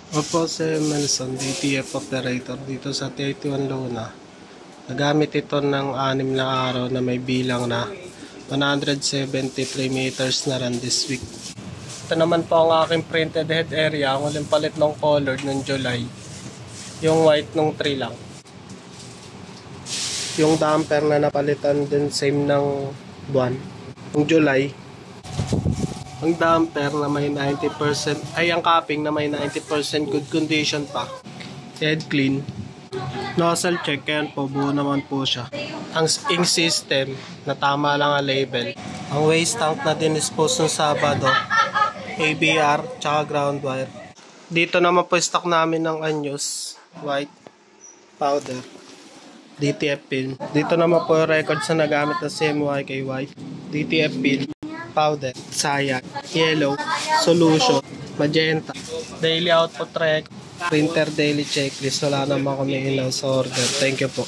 Opo, si Melson, DTF operator dito sa 31 Luna. Nagamit ito ng 6 na araw na may bilang na 173 meters na run this week. Ito naman po ang aking printed head area. Ang uling palit ng color ng July. Yung white nung 3 lang. Yung damper na napalitan din same ng buwan. Yung July. Ang damper na may 90%, ay ang capping na may 90% good condition pa. Head clean. Nozzle check, kaya po buo naman po siya. Ang ink system na tama lang ang label. Ang waste tank na dinispose ng Sabado, ABR, tsaka ground wire. Dito naman po stock namin ng anyos, white, powder, DTF pin. Dito naman po yung records na nagamit ng CMYKY, DTF pin, powder, saya, yellow, solution, magenta, daily output track, printer daily checklist. Wala naman kami in sa order. Thank you po.